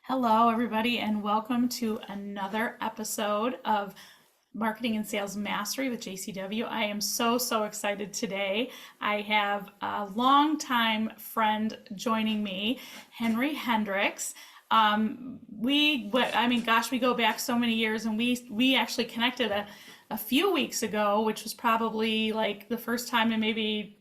Hello, everybody, and welcome to another episode of Marketing and Sales Mastery with JCW. I am so excited today. I have a longtime friend joining me, Henry Hendrix. We go back so many years, and we actually connected a few weeks ago, which was probably like the first time in maybe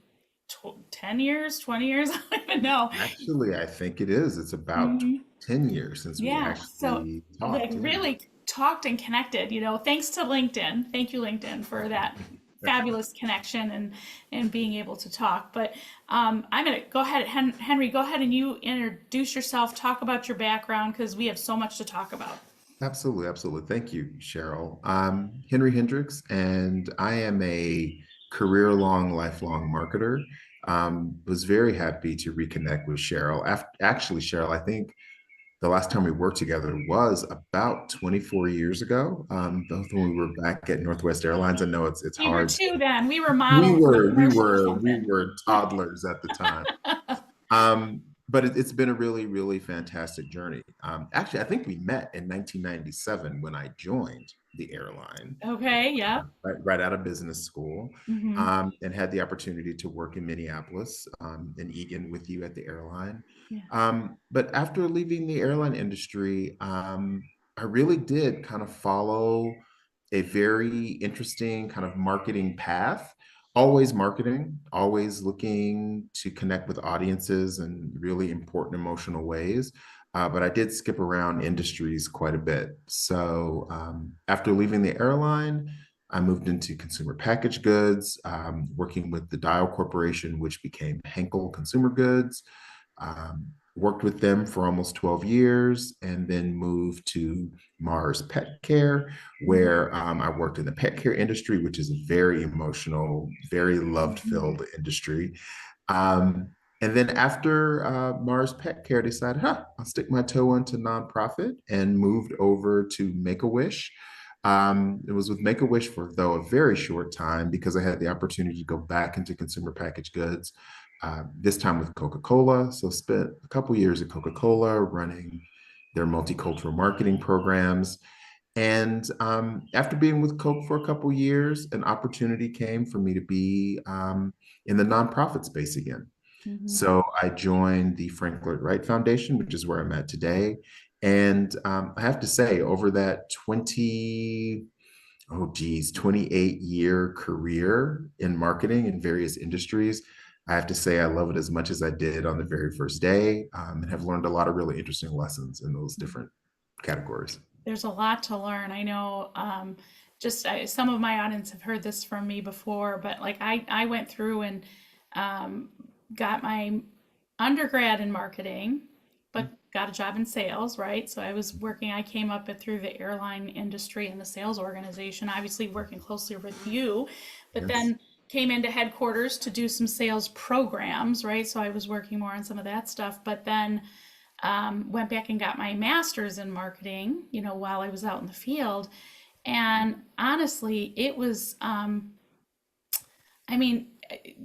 10 years, 20 years, I don't even know. Actually, I think it is. It's about Mhm. 10 years since we Yeah, so actually like talked. Yeah. really talked and connected, thanks to LinkedIn. Thank you, LinkedIn, for that fabulous connection and being able to talk. But I'm gonna go ahead, Henry, go ahead and you introduce yourself, talk about your background because we have so much to talk about. Absolutely, absolutely. Thank you, Cheryl. I'm Henry Hendrix, and I am a career-long, lifelong marketer. Was very happy to reconnect with Cheryl. Actually, Cheryl, I think the last time we worked together was about 24 years ago. Both when we were back at Northwest Airlines. I know it's We were hard. two then. We were We models in a were we commercial or were we something. were toddlers at the time. But it's been a really, really fantastic journey. Actually, I think we met in 1997 when I joined the airline, Okay, yeah. right out of business school, Hmm. and had the opportunity to work in Minneapolis and Egan with you at the airline. Yeah. But after leaving the airline industry, I really did kind of follow a very interesting kind of marketing path. Always marketing, always looking to connect with audiences in really important emotional ways. But I did skip around industries quite a bit. So after leaving the airline, I moved into consumer packaged goods, working with the Dial Corporation, which became Henkel Consumer Goods. Worked with them for almost 12 years and then moved to Mars Pet Care, where I worked in the pet care industry, which is a very emotional, very love Hmm. filled industry. Um, and then after Mars Pet Care, decided, I'll stick my toe into nonprofit and moved over to Make a Wish. It was with Make a Wish for, though, a very short time because I had the opportunity to go back into consumer packaged goods, this time with Coca-Cola. So spent a couple years at Coca-Cola running their multicultural marketing programs. And after being with Coke for a couple years, an opportunity came for me to be in the nonprofit space again. Hmm. So I joined the Frank Lloyd Wright Foundation, which is where I'm at today. And I have to say, over that 28-year career in marketing in various industries, I have to say I love it as much as I did on the very first day, and have learned a lot of really interesting lessons in those different categories. There's a lot to learn. I know, some of my audience have heard this from me before, but like I went through and um, got my undergrad in marketing, but got a job in sales, right? So I came up it through the airline industry and the sales organization, obviously working closely with you, but Yes. then came into headquarters to do some sales programs, right? So I was working more on some of that stuff, but then went back and got my master's in marketing, while I was out in the field. And honestly, it was, I mean,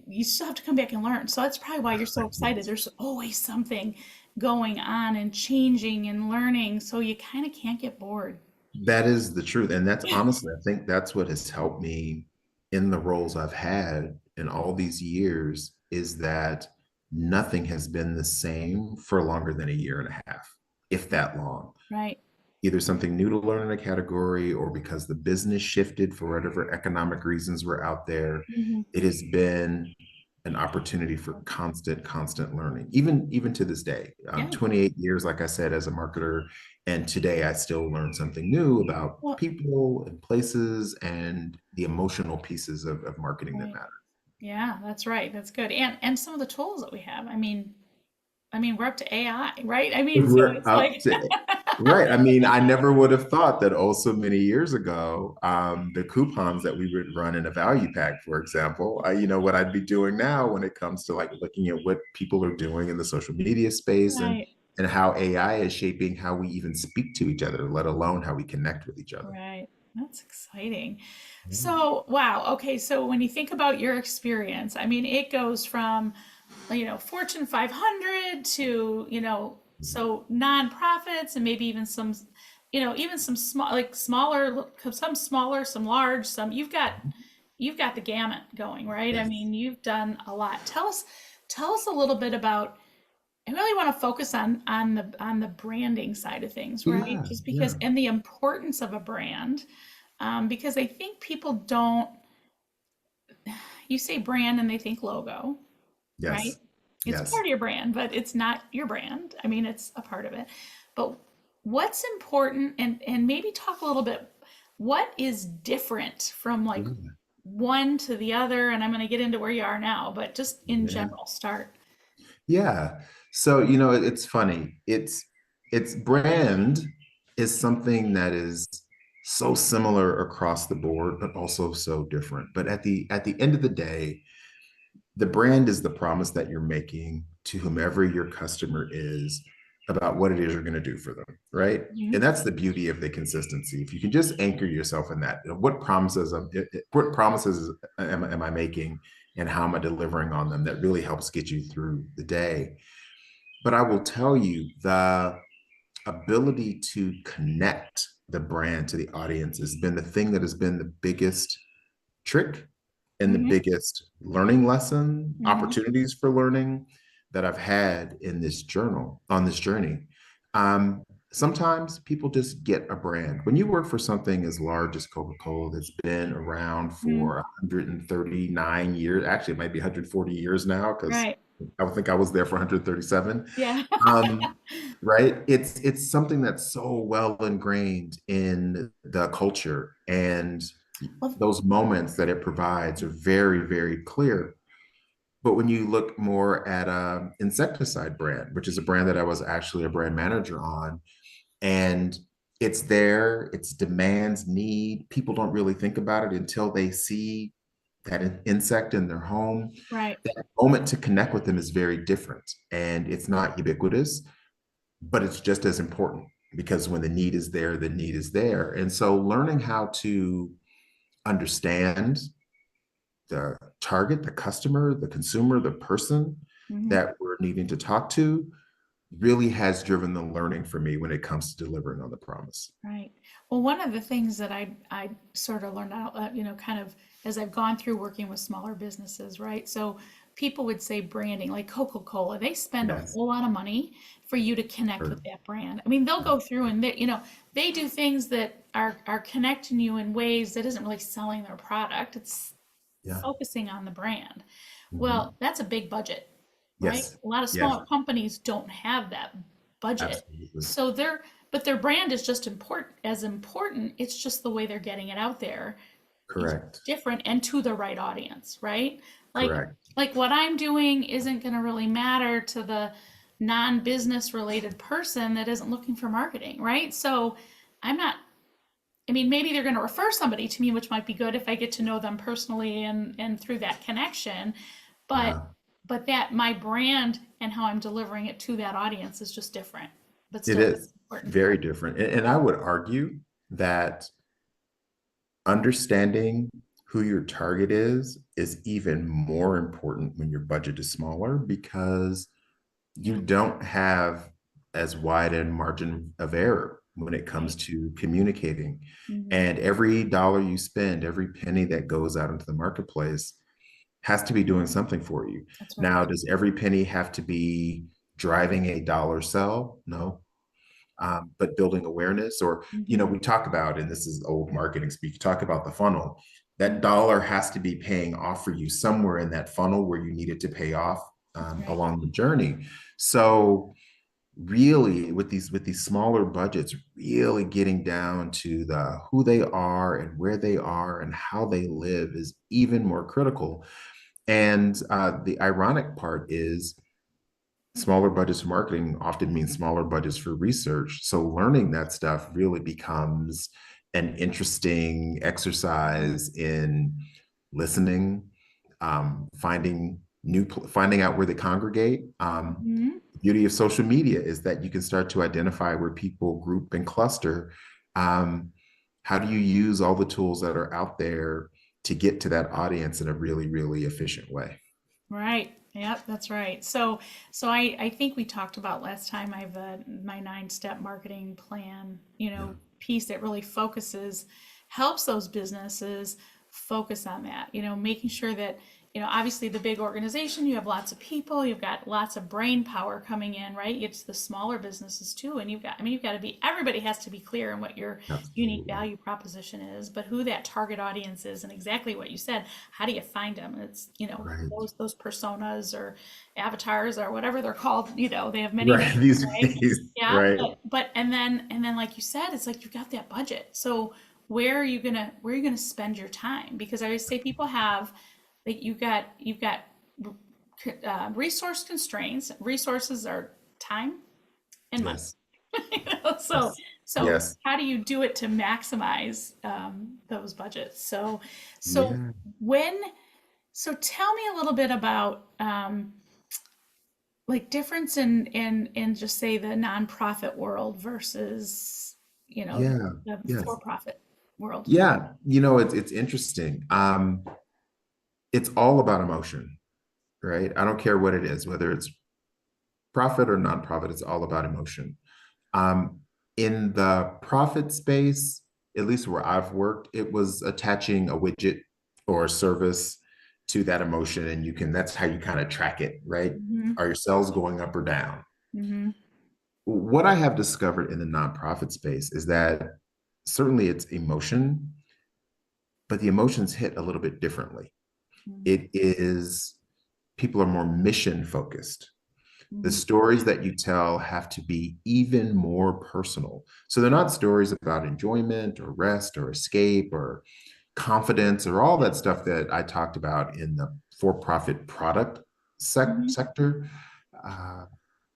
you still have to come back and learn. So that's probably why you're so excited. Yes. There's always something going on and changing and learning. So you kind of can't get bored. That is the truth. And that's honestly, I think that's what has helped me in the roles I've had in all these years is that nothing has been the same for longer than a year and a half, if that long. Right. Either something new to learn in a category or because the business shifted for whatever economic reasons were out there. Hmm. It has been an opportunity for constant learning, even to this day. Yeah. 28 years, like I said, as a marketer, and today I still learn something new about Well, people and places and the emotional pieces of marketing that right. matter. Yeah, that's right. That's good. And some of the tools that we have. I mean, we're up to AI, right? I mean, so We're it's up like, to Right. I mean, I never would have thought that also many years ago, the coupons that we would run in a value pack, for example, what I'd be doing now when it comes to like looking at what people are doing in the social media space right. and how AI is shaping how we even speak to each other, let alone how we connect with each other. Right. That's exciting. Yeah. So, wow. Okay. So, when you think about your experience, I mean, it goes from, Fortune 500 to, so nonprofits and maybe even some, even some small, like smaller, some smaller, some large, some you've got the gamut going, right? I Yes. mean, you've done a lot. Tell us a little bit about. I really want to focus on the branding side of things, right? Yeah, Just because, yeah. and the importance of a brand, because I think people don't. You say brand and they think logo, right? Yes. It's Yes. part of your brand, but it's not your brand. I mean, it's a part of it. But what's important, and maybe talk a little bit, what is different from like Yeah. one to the other? And I'm going to get into where you are now, but just in Yeah. general, start. Yeah. So, it's funny. It's brand is something that is so similar across the board, but also so different. But at the end of the day, the brand is the promise that you're making to whomever your customer is about what it is you're going to do for them, right? And Mhm. that's the beauty of the consistency. If you can just anchor yourself in that, what promises am I making, and how am I delivering on them? That really helps get you through the day. But I will tell you, the ability to connect the brand to the audience has been the thing that has been the biggest trick and the Mhm. biggest learning lesson, Mhm. opportunities for learning that I've had in this journal on this journey. Um, Sometimes people just get a brand. When you work for something as large as Coca-Cola that's been around Mhm. for 139 years, actually it might be 140 years now because Right. I would think I was there for 137. Yeah. Right? It's something that's so well ingrained in the culture, and Well, those moments that it provides are very, very clear. But when you look more at a insecticide brand, which is a brand that I was actually a brand manager on, and it's there, it's demands, need. People don't really think about it until they see that insect in their home. right. That moment to connect with them is very different, and it's not ubiquitous, but it's just as important, because when the need is there, the need is there. And so learning how to understand the target, the customer, the consumer, the person Mhm. that we're needing to talk to really has driven the learning for me when it comes to delivering on the promise. Right. Well, one of the things that I sort of learned out, kind of as I've gone through working with smaller businesses, right? So people would say branding, like Coca-Cola, they spend a Yes. whole lot of money for you to connect with Or, that brand. I mean, they'll go through and they do things that are connecting you in ways that isn't really selling their product. It's yeah. focusing on the brand. Well, Mhm. that's a big budget, right? Yes. A lot of Yes. smaller companies don't have that budget. Absolutely. So but their brand is just important. It's just the way they're getting it out there. It's Correct. different and to the right audience, right? Like Correct. like what I'm doing isn't going to really matter to the non-business related person that isn't looking for marketing, right? So I'm not I mean, maybe they're going to refer somebody to me, which might be good if I get to know them personally and through that connection. But Yeah. that my brand and how I'm delivering it to that audience is just different, but It still is important. very different. And I would argue that understanding who your target is even more important when your budget is smaller, because Yeah. you don't have as wide a margin of error when it comes Right. to communicating. Hmm. And every dollar you spend, every penny that goes out into the marketplace has to be doing something for you. That's right. Now, does every penny have to be driving a dollar sell? No. But building awareness, or Hmm. we talk about, and this is old marketing speak, you talk about the funnel. That dollar has to be paying off for you somewhere in that funnel where you need it to pay off That's right. along the journey. So really, with these smaller budgets, really getting down to the who they are and where they are and how they live is even more critical. And the ironic part is, smaller budgets for marketing often means smaller budgets for research. So learning that stuff really becomes an interesting exercise in listening, finding out where they congregate. Hmm. The beauty of social media is that you can start to identify where people group and cluster. Um, how do you use all the tools that are out there to get to that audience in a really, really efficient way? Right. Yep, that's right. So I think we talked about last time I have my 9-step marketing plan, Yeah. piece that really helps those businesses focus on that, making sure that, obviously the big organization, you have lots of people, you've got lots of brain power coming in, right? It's the smaller businesses too. And you've got to be, everybody has to be clear on what your unique Absolutely. value proposition is, but who that target audience is and exactly what you said. How do you find them? It's, Right. those personas or avatars or whatever they're called, they have many Right. names, These right? days. Yeah, Right. but and then like you said, it's like you've got that budget. So where are you gonna spend your time? Because I always say people have, like, you've got resource constraints. Resources are time and money. Yes. So Yes. so Yes. how do you do it to maximize those budgets? So Yeah. when so tell me a little bit about like difference in just say the nonprofit world versus Yeah. the Yes. for-profit world. Yeah. It's interesting. It's all about emotion, right? I don't care what it is, whether it's profit or nonprofit, it's all about emotion. Um, in the profit space, at least where I've worked, it was attaching a widget or a service to that emotion, and that's how you kind of track it, right? Hmm. Are your sales going up or down? Hmm. What I have discovered in the nonprofit space is that certainly it's emotion, but the emotions hit a little bit differently. It is People are more mission focused. The Hmm. stories that you tell have to be even more personal. So they're not stories about enjoyment or rest or escape or confidence or all that stuff that I talked about in the for-profit product Hmm. sector. Uh,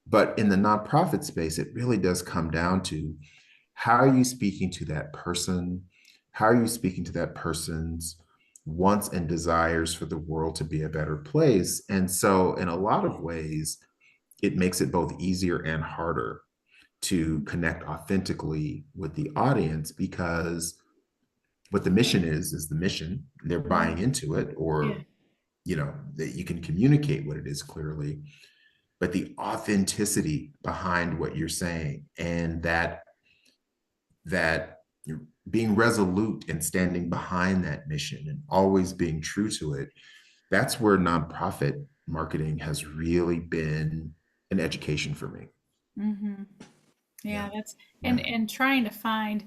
but in the nonprofit space, it really does come down to how are you speaking to that person? How are you speaking to that person's wants and desires for the world to be a better place? And so, in a lot of ways, it makes it both easier and harder to connect authentically with the audience because what the mission is the mission. They're Hmm. buying into it, Yeah. or that you can communicate what it is clearly, but the authenticity behind what you're saying, and that being resolute and standing behind that mission and always being true to it, that's where nonprofit marketing has really been an education for me. Hmm. Yeah. Yeah, that's Yeah. and trying to find,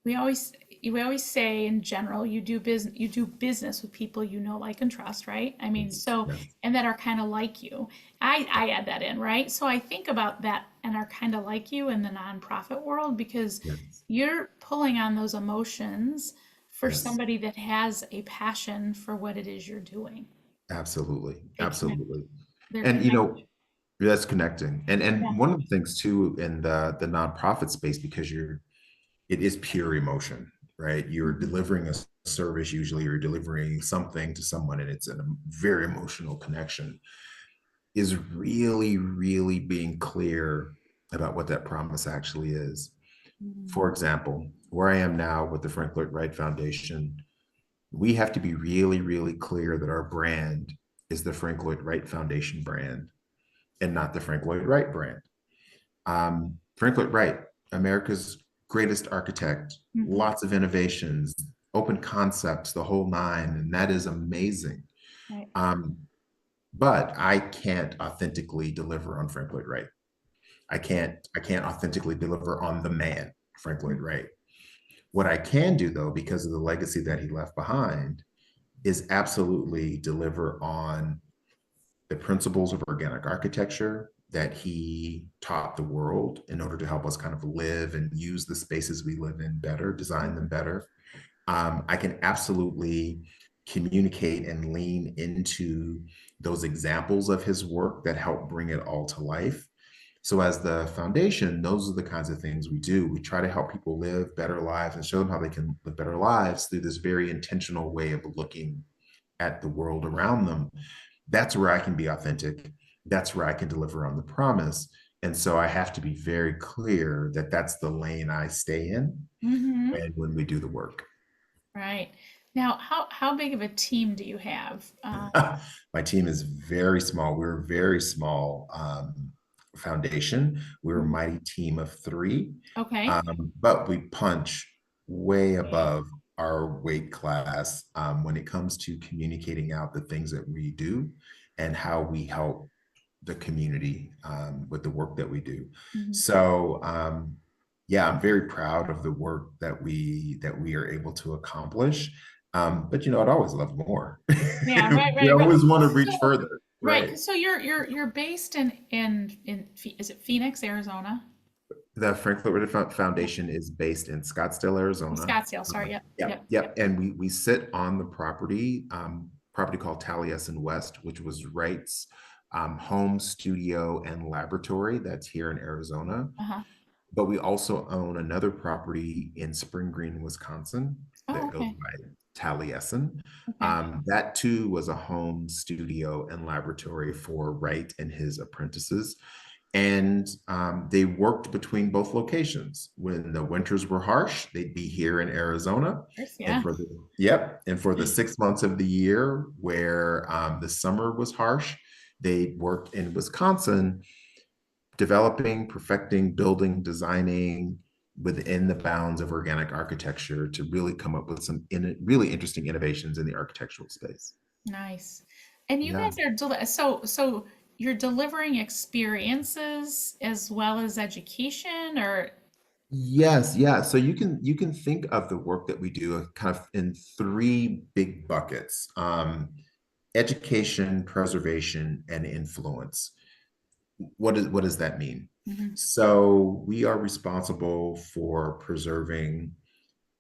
we always we always say in general you do business with people like and trust, right? I mean, Yes. so Yes. and that are kind of like you. I add that in, right? So I think about that and are kind of like you in the nonprofit world because Yes. you're pulling on those emotions for Yes. somebody that has a passion for what it is you're doing. Absolutely. They connect. Absolutely. They're And connected. that's connecting. Yeah. And one of the things too in the nonprofit space, because it is pure emotion, right? You're Mhm. delivering a service, usually you're delivering something to someone, and it's a very emotional connection, is really, really being clear about what that promise actually is. Mhm. For example, where I am now with the Frank Lloyd Wright Foundation, we have to be really, really clear that our brand is the Frank Lloyd Wright Foundation brand and not the Frank Lloyd Wright brand. Frank Lloyd Wright, America's greatest architect, Mhm. lots of innovations, open concepts, the whole nine, and that is amazing. Right. Um, but I can't authentically deliver on Frank Lloyd Wright. I can't authentically deliver on the man, Frank Lloyd Wright. What I can do though, because of the legacy that he left behind, is absolutely deliver on the principles of organic architecture that he taught the world in order to help us kind of live and use the spaces we live in better, design them better. I can absolutely communicate and lean into those examples of his work that help bring it all to life. So, as the foundation, those are the kinds of things we do. We try to help people live better lives and show them how they can live better lives through this very intentional way of looking at the world around them. That's where I can be authentic. That's where I can deliver on the promise. And so I have to be very clear that that's the lane I stay in Hmm. when we do the work. Right. Now, how big of a team do you have? My team is very small. We're a very small foundation. We're a Mhm. mighty team of three, Okay. but we punch way Big. above our weight class when it comes to communicating out the things that we do and how we help the community with the work that we do. Mhm. So yeah, I'm very proud of the work that we are able to accomplish. But you know, I'd always love more. Yeah, right, We right, right. always want to reach So, further, right, right? 'cause so you're based is it Phoenix, Arizona? The Franklin Whitney Yeah. Foundation is based in Scottsdale, Arizona. Scottsdale, sorry. Yep, Yep, yep, yep. yep. And we sit on the property called Taliesin West, which was Wright's home studio and laboratory that's here in Arizona. Uh-huh. But we also own another property in Spring Green, Wisconsin Oh, that goes okay. by Taliesin. Okay. That too was a home studio and laboratory for Wright and his apprentices. And they worked between both locations. When the winters were harsh, they'd be here in Arizona. First, And yeah. for the, yep, and for the 6 months of the year where the summer was harsh, they worked in Wisconsin developing, perfecting, building, designing within the bounds of organic architecture to really come up with some really interesting innovations in the architectural space. Nice. And you Yeah. guys are so you're delivering experiences as well as education or Yes, yeah. So you can think of the work that we do kind of in three big buckets: education, preservation, and influence. What does that mean? Mhm. So we are responsible for preserving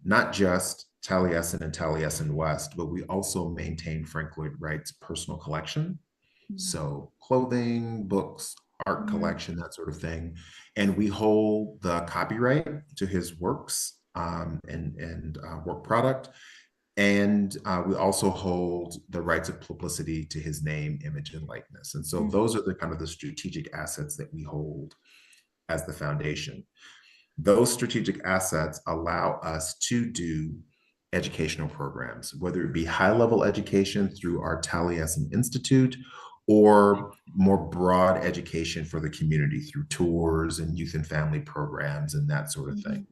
not just Taliesin and Taliesin West, but we also maintain Frank Lloyd Wright's personal collection. Mhm. So clothing, books, art Mhm. collection, that sort of thing. And we hold the copyright to his works and work product. And we also hold the rights of publicity to his name, image, and likeness. And so Mhm. those are the kind of the strategic assets that we hold as the foundation. Those strategic assets allow us to do educational programs, whether it be high level education through our Taliesin Institute or more broad education for the community through tours and youth and family programs and that sort of thing.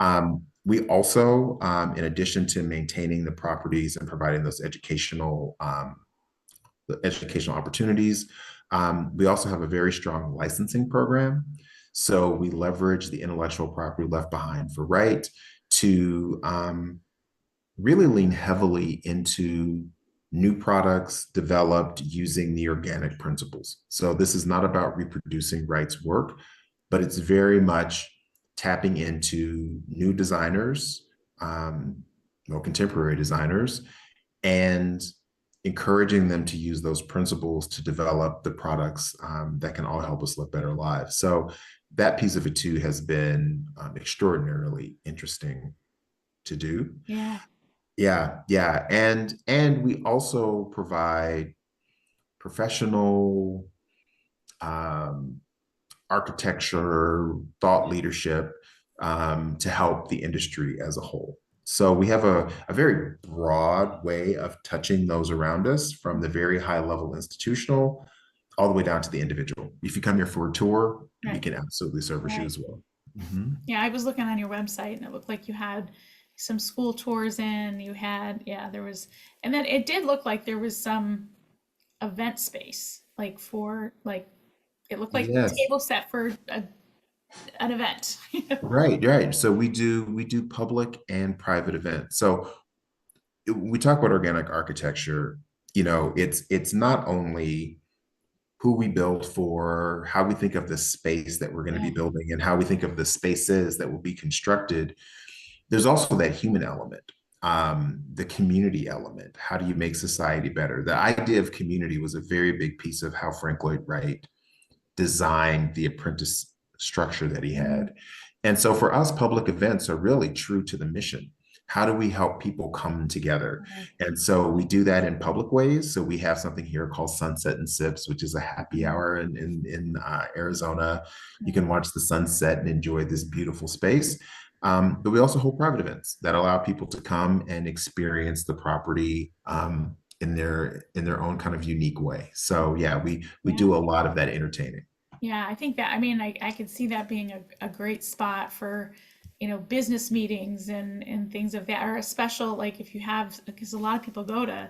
Mhm. We also, in addition to maintaining the properties and providing those educational opportunities. We also have a very strong licensing program. So we leverage the intellectual property left behind for Right to really lean heavily into new products developed using the organic principles. So this is not about reproducing Wright's work, but it's very much tapping into new designers, um, contemporary designers, and encouraging them to use those principles to develop the products that can all help us live better lives. So that piece of it too has been extraordinarily interesting to do. Yeah. Yeah, yeah, and we also provide professional um, architecture, thought leadership to help the industry as a whole. So we have a very broad way of touching those around us from the very high level institutional all the way down to the individual. If you come here for a tour, we Right. can absolutely service you Right. as well. Mhm. Yeah, I was looking on your website and it looked like you had some school tours in, you had, yeah, there was, and then it did look like there was some event space, like for, like, it looked like a Yes, table set for an event. right, right. So we do public and private events. So we talk about organic architecture, you know, it's not only who we build for, how we think of the space that we're going to be Yeah. building, and how we think of the spaces that will be constructed. There's also that human element, the community element. How do you make society better? The idea of community was a very big piece of how Frank Lloyd Wright designed the apprentice structure that he Mhm. had. And so for us, public events are really true to the mission. How do we help people come together? Okay. And so we do that in public ways. So we have something here called Sunset and Sips, which is a happy Mhm. hour in Arizona. You Nice. can watch the sunset and enjoy this beautiful space. But we also hold private events that allow people to come and experience the property in their own kind of unique way. So yeah, we Yeah. do a lot of that entertaining. Yeah, I think that, I mean, I could see that being a great spot for, business meetings and things of that, or a special, like if you have, because a lot of people go to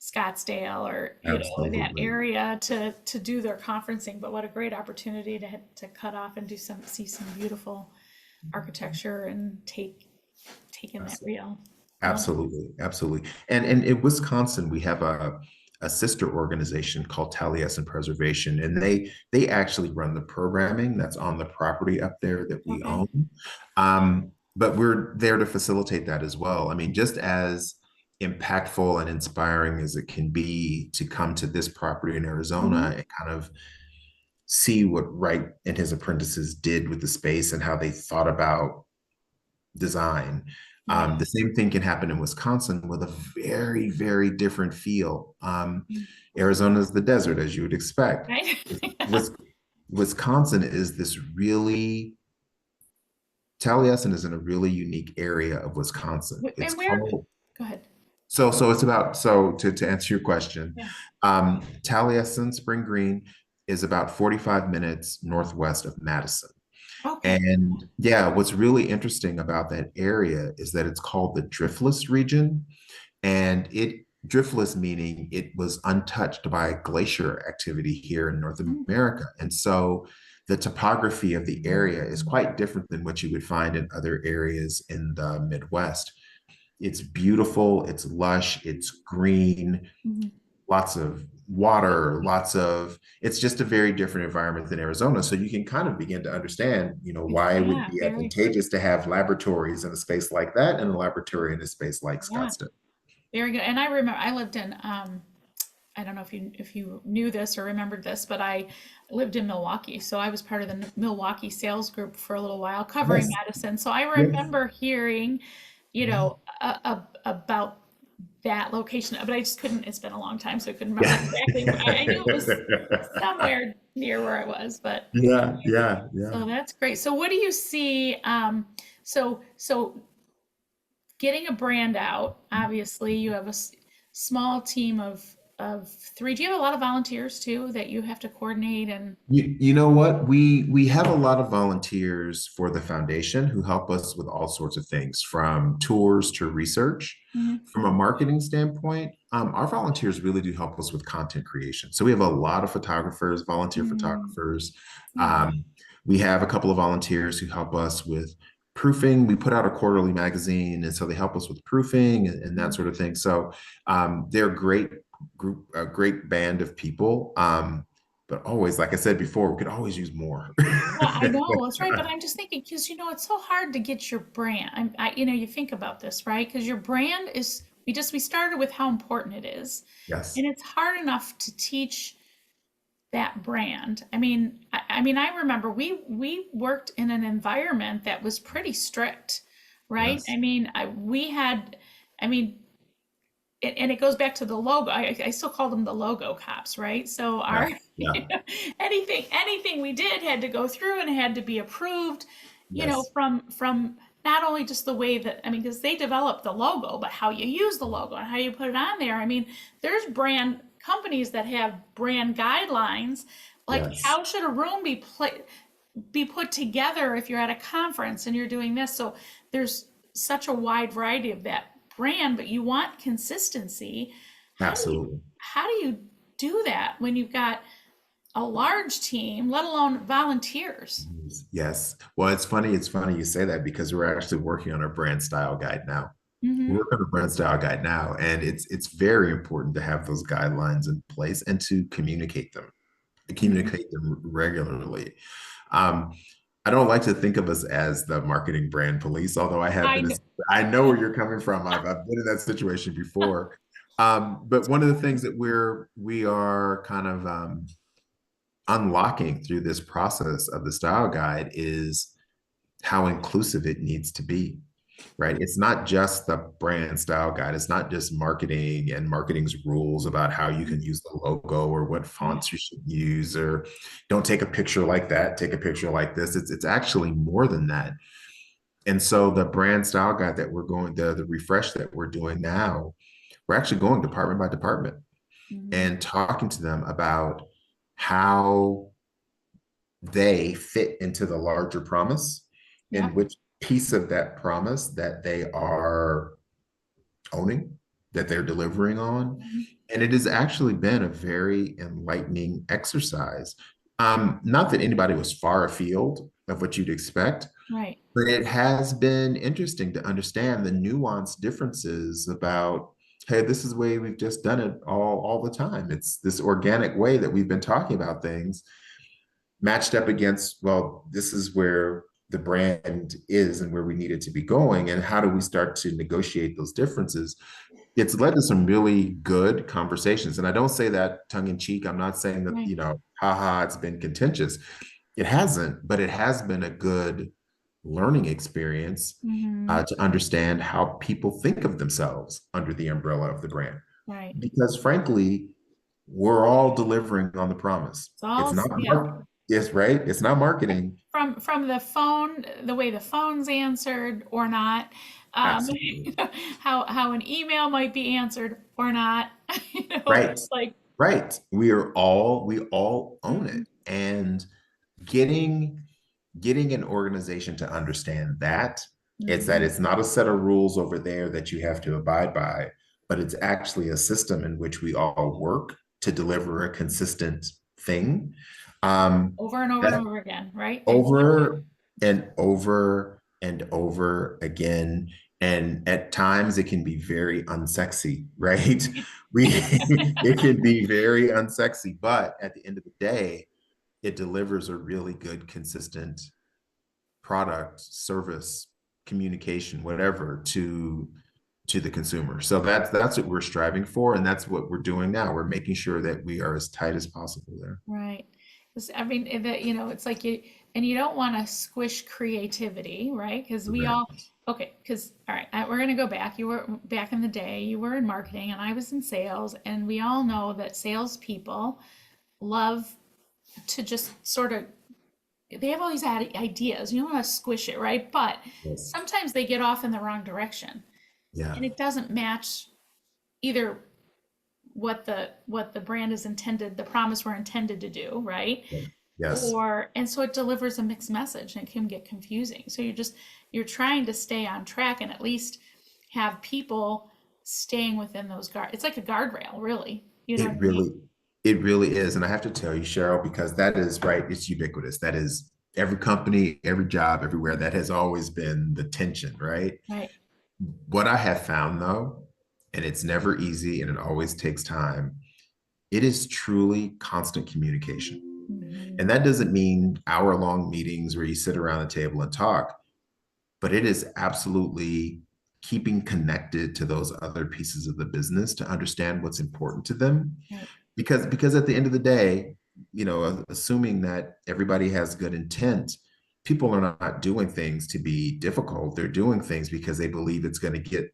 Scottsdale or, that Absolutely. area to do their conferencing, but what a great opportunity to cut off and see some beautiful architecture and take in that real moment. Absolutely, absolutely. And in Wisconsin, we have a sister organization called Taliesin Preservation, and they actually run the programming that's on the property up there that we Okay. own. But we're there to facilitate that as well. I mean, just as impactful and inspiring as it can be to come to this property in Hmm. Arizona and kind of see what Wright and his apprentices did with the space and how they thought about design. Yeah. The same thing can happen in Wisconsin with a very, very different feel. Arizona is the desert, as you would expect. Right? Wis- Wisconsin is this really, Taliesin is in a really unique area of Wisconsin. It's And where, called, go ahead. so it's about, to answer your question, Yeah. Taliesin Spring Green is about 45 minutes northwest of Madison. Okay. And yeah, what's really interesting about that area is that it's called the driftless region. And driftless meaning it was untouched by glacier activity here in North Mm, America. And so the topography of the area is quite different than what you would find in other areas in the Midwest. It's beautiful, it's lush, it's green, mhm. lots of water, it's just a very different environment than Arizona. So you can kind of begin to understand, why it would Yeah, be very, advantageous to have laboratories in a space like that and a laboratory in a space like yeah, Scottsdale. very good. And I remember I lived in, I don't know if you knew this or remembered this, but I lived in Milwaukee. So I was part of the Milwaukee sales group for a little while covering Yes, Madison. So I yes. remember hearing, about that location, but I just couldn't, it's been a long time, so I couldn't remember Yeah. exactly. I knew it was somewhere near where I was, but Yeah, yeah, yeah. so that's great. So what do you see? So getting a brand out, obviously you have a small team of three. Do you have a lot of volunteers too that you have to coordinate and You know what? We have a lot of volunteers for the foundation who help us with all sorts of things, from tours to research. Mhm. From a marketing standpoint, our volunteers really do help us with content creation. So we have a lot of photographers, volunteer Mm, photographers. yeah. Um, we have a couple of volunteers who help us with proofing. We put out a quarterly magazine, and so they help us with proofing and that Mhm. sort of thing. So they're a great group, a great band of people. But always, like I said before, we could always use more. Yeah, I know, that's right. But I'm just thinking, because it's so hard to get your brand. You think about this, right? Because your brand is, we started with how important it is, Yes, and it's hard enough to teach that brand. I remember we worked in an environment that was pretty strict, right? yes, We had, I mean, and it goes back to the logo. I still call them the logo cops, right? So yeah, our yeah, anything we did had to go through and had to be approved, yes, from not only just the way that, because they developed the logo, but how you use the logo and how you put it on there. There's brand companies that have brand guidelines, like yes, how should a room be put together if you're at a conference and you're doing this. So there's such a wide variety of that brand, but you want consistency. How do you absolutely. how do you do that when you've got a large team, let alone volunteers? Yes. Well, it's funny. It's funny you say that because we're actually working on our brand style guide now. We're Hmm. working on a brand style guide now, and it's very important to have those guidelines in place and to Hmm. communicate them regularly. Um, I don't like to think of us as the marketing brand police, although I have I been. know. I know where you're coming from. I've been in that situation before. But one of the things that we are kind of unlocking through this process of the style guide is how inclusive it needs to be, right? It's not just the brand style guide. It's not just marketing and marketing's rules about how you can use the logo or what Right. fonts you should use, or don't take a picture like that, take a picture like this. It's actually more than that. And so the brand style guide that we're going, the refresh that we're doing now, we're actually going department by department Hmm. and talking to them about how they fit into the larger promise and Yep. which piece of that promise that they are owning, that they're delivering on. Mhm. And it has actually been a very enlightening exercise. Not that anybody was far afield of what you'd expect, Right. but it has been interesting to understand the nuanced differences about, hey, this is the way we've just done it all the time. It's this organic way that we've been talking about things matched up against, well, this is where the brand is and where we need it to be going. And how do we start to negotiate those differences? It's led to some really good conversations. And I don't say that tongue in cheek. I'm not saying that, Right. haha, it's been contentious. It hasn't, but it has been a good learning experience Hmm. to understand how people think of themselves under the umbrella of the brand. Right. Because frankly, we're all delivering on the promise. It's all, It's not yeah. It's right. It's not marketing. From the phone, the way the phone's answered or not, Absolutely. how an email might be answered or not. Right. It's like, Right. We all own it. mhm, And getting getting an organization to understand that it's that mhm, it's not a set of rules over there that you have to abide by, but it's actually a system in which we all work to deliver a consistent thing. over and over and That over again, right? Exactly. over and over and over again. And at times it can be very unsexy, right? It can be very unsexy, but at the end of the day, it delivers a really good, consistent product, service, communication, whatever to the consumer. So that's what we're striving for, and that's what we're doing now. We're making sure that we are as tight as possible there. Right. I mean, it's like and you don't want to squish creativity, right? Because we all, Correct. okay, because, all right, we're going to go back. You were back in the day, you were in marketing and I was in sales, and we all know that salespeople love to just sort of, they have all these ideas. You don't want to squish it, right? But Yes. sometimes they get off in the wrong direction Yeah. and it doesn't match either what the brand is intended, the promise we're intended to do, right? Yeah. Yes. Or and so it delivers a mixed message and it can get confusing. So you're trying to stay on track and at least have people staying within those guard. It's like a guardrail, really. You know what It I mean? really, it really is. And I have to tell you, Cheryl, because that is right, it's ubiquitous. That is every company, every job, everywhere. That has always been the tension, right? Right. What I have found though, and it's never easy and it always takes time, it is truly constant communication. Hmm. And that doesn't mean hour-long meetings where you sit around the table and talk, but it is absolutely keeping connected to those other pieces of the business to understand what's important to them. Right. Because at the end of the day, assuming that everybody has good intent, people are not doing things to be difficult. They're doing things because they believe it's going to get It's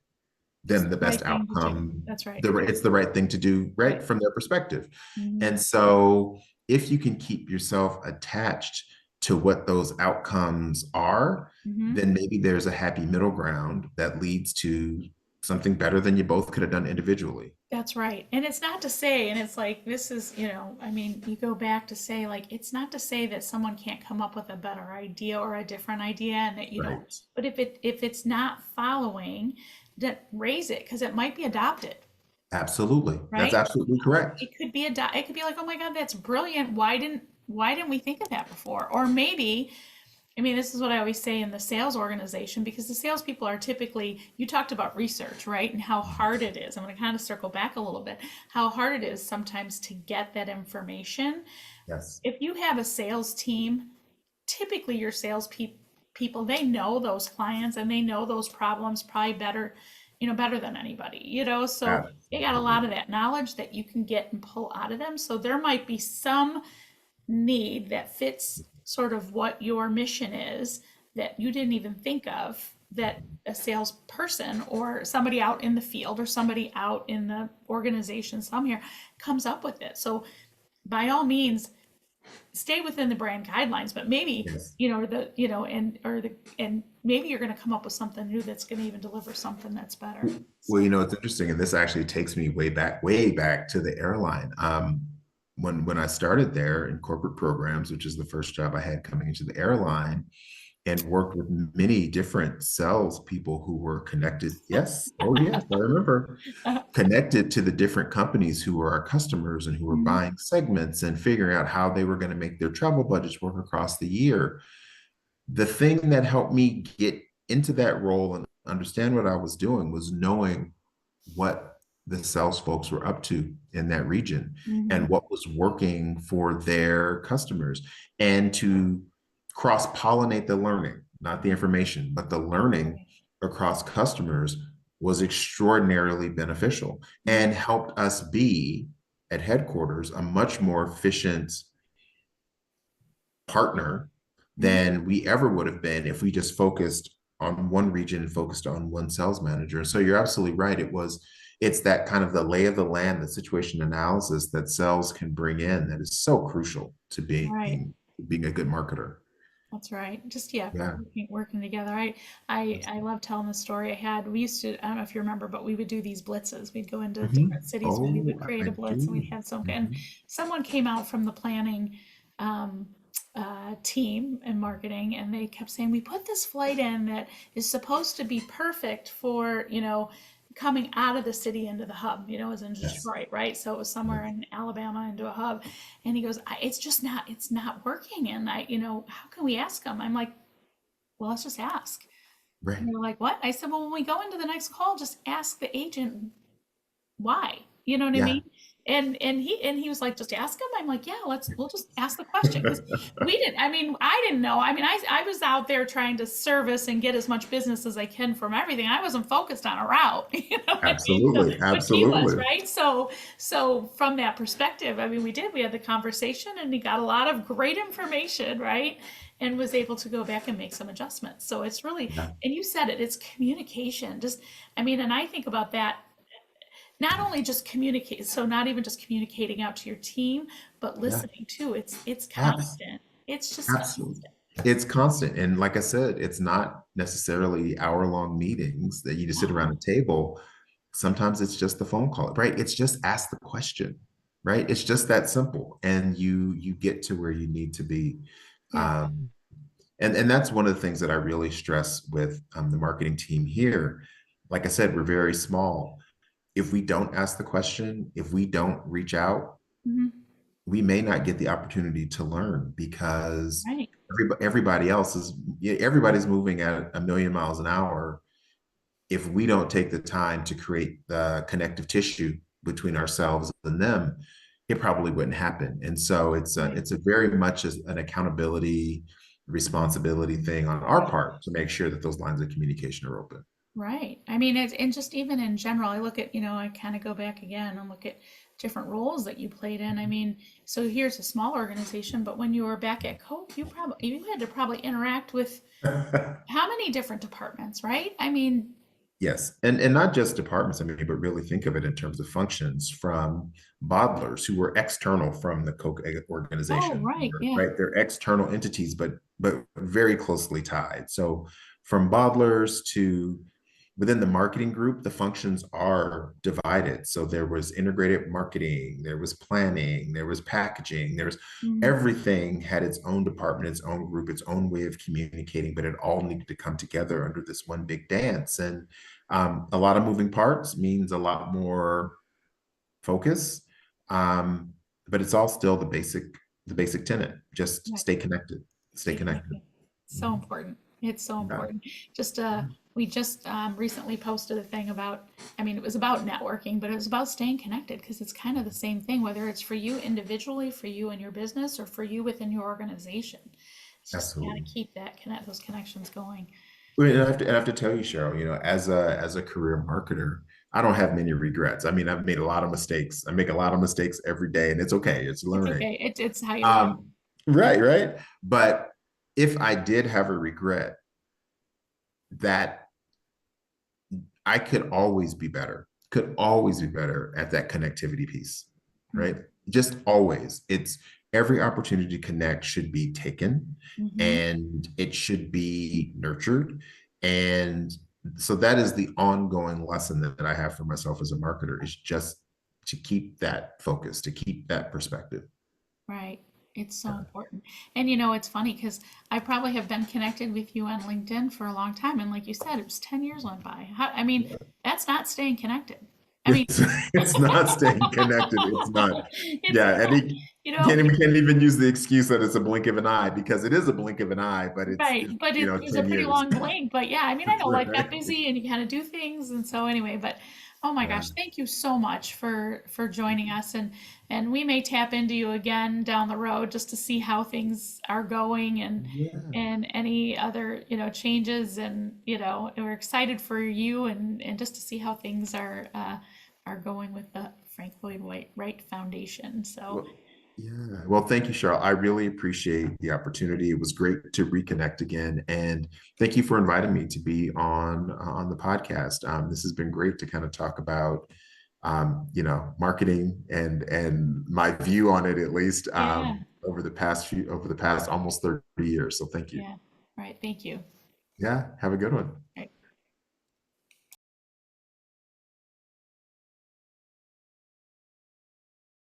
them the the best right thing to do. outcome. That's right. It's the right thing to do, Right. right, from their perspective. Hmm. And so if you can keep yourself attached to what those outcomes are, Hmm. then maybe there's a happy middle ground that leads to something better than you both could have done individually. That's right. And it's not to say, and it's like, this is, I mean, you go back to say, like, it's not to say that someone can't come up with a better idea or a different idea and that you don't, Right. but if it's not following, that raise it because it might be adopted, Absolutely. That's right? absolutely correct. It could be like, oh my God, that's brilliant. Why didn't we think of that before? Or maybe, I mean, this is what I always say in the sales organization because the salespeople are typically, you talked about research, right? And how hard it is. I'm going to kind of circle back a little bit, how hard it is sometimes to get that information. Yes. If you have a sales team, typically your people, they know those clients and they know those problems probably better than anybody, so they got a lot of Absolutely. that knowledge that you can get and pull out of them. So there might be some need that fits sort of what your mission is that you didn't even think of, that a salesperson or somebody out in the field or somebody out in the organization somewhere comes up with it. So by all means, stay within the brand guidelines, but maybe, Yes. and maybe you're going to come up with something new that's going to even deliver something that's better. Well, So, it's interesting, and this actually takes me way back to the airline. When I started there in corporate programs, which is the first job I had coming into the airline, and worked with many different sales people who were connected. Yes, oh yes, I remember connected to the different companies who were our customers and who were mhm, buying segments and figuring out how they were going to make their travel budgets work across the year. The thing that helped me get into that role and understand what I was doing was knowing what the sales folks were up to in that region mhm, and what was working for their customers, and to cross pollinate the learning, not the information, but the that's learning right. across customers was extraordinarily beneficial Mhm, and helped us be at headquarters a much more efficient partner mhm. than we ever would have been if we just focused on one region and focused on one sales manager. And so you're absolutely right. It's that kind of the lay of the land, the situation analysis that sales can bring in that is so crucial to Right. being a good marketer. That's right. Just yeah, Yeah. working together. I love telling the story. We used to, I don't know if you remember, but we would do these blitzes. We'd go into different Mhm. cities and we Oh, would create I a blitz and do. we'd have and Mhm. someone came out from the planning um, team and marketing, and they kept saying, we put this flight in that is supposed to be perfect for, coming out of the city into the hub, it was in Yes. Detroit, right? So it was somewhere Yes. in Alabama into a hub. And he goes, it's just it's not working. And how can we ask them? I'm like, well, let's just ask. And Right. they're like, what? I said, well, when we go into the next call, just ask the agent why. You know what I Yeah. mean? And he was like, just ask him. I'm like, yeah, we'll just ask the question, because we didn't. I mean, I didn't know. I mean, I was out there trying to service and get as much business as I can from everything. I wasn't focused on a route. You know what I mean? So, Absolutely. but he was, Absolutely. right. So from that perspective, I mean, we had the conversation, and he got a lot of great information, right, and was able to go back and make some adjustments. So it's really, Yeah. and you said it, it's communication. Just, I mean, and I think about that, not only just communicate, so not even just communicating out to your team, but Yeah. listening too. It's Abs- constant. It's just Absolutely. constant. It's constant. And like I said, it's not necessarily hour-long meetings that you just sit around No, a table. Sometimes it's just the phone call, right? It's just ask the question, right? It's just that simple. And you get to where you need to be. yeah. And that's one of the things that I really stress with the marketing team here. Like I said, we're very small. If we don't ask the question, if we don't reach out, Mhm. we may not get the opportunity to learn because Right, everybody else is yeah, everybody's moving at a million miles an hour. If we don't take the time to create the connective tissue between ourselves and them, it probably wouldn't happen. And so right, it's a very much as an accountability responsibility thing on our part to make sure that those lines of communication are open. right. I mean, and just even in general, I look at, I kind of go back again and look at different roles that you played in. I mean, so here's a small organization, but when you were back at Coke, you had to probably interact with how many different departments, right? I mean, Yes, and not just departments, I mean, but really think of it in terms of functions from bottlers who were external from the Coke oh, organization, right, yeah. right? They're external entities, but very closely tied. So from bottlers to within the marketing group, the functions are divided. So there was integrated marketing, there was planning, there was packaging, there was Mhm. everything had its own department, its own group, its own way of communicating, but it all needed to come together under this one big dance. And a lot of moving parts means a lot more focus, um, but it's all still the basic tenet. Just Right. stay connected, stay Stay connected. connected. So important. It's so Yeah, important. Just we just recently posted a thing about, I mean, it was about networking, but it was about staying connected, because it's kind of the same thing, whether it's for you individually, for you and your business, or for you within your organization. It's just got to absolutely. keep those connections going. And I have to tell you, Cheryl, as a career marketer, I don't have many regrets. I mean, I've made a lot of mistakes. I make a lot of mistakes every day, and it's okay. It's It's learning. okay. It's how you learn. Um, right. But if I did have a regret, that I could always be better at that connectivity piece, Mm. right? Just always. It's every opportunity to connect should be taken Hmm. and it should be nurtured. And so that is the ongoing lesson that I have for myself as a marketer is just to keep that focus, to keep that perspective. Right. It's so Yeah. important. And it's funny because I probably have been connected with you on LinkedIn for a long time. And like you said, it was 10 years went by. I mean, that's not staying connected. I mean, It's not staying connected. It's not. it's Yeah, and not, we can't even use the excuse that it's a blink of an eye because it is a blink of an eye, but right. it's But it was a 10 pretty years. long blink. But yeah, I mean, I know life got Right. busy and you kind of do things. And so anyway, but oh my Yeah. gosh, thank you so much for joining us. And we may tap into you again down the road just to see how things are going Yeah. and any other, changes. And, we're excited for you and just to see how things are going with the Frank Lloyd Wright Foundation. So Well, yeah. Well, thank you, Cheryl. I really appreciate the opportunity. It was great to reconnect again, and thank you for inviting me to be on the podcast. This has been great to kind of talk about, marketing and my view on it, at least yeah, over the past almost 30 years. So thank you. yeah. All right. Thank you. All Yeah. Have a good one. right.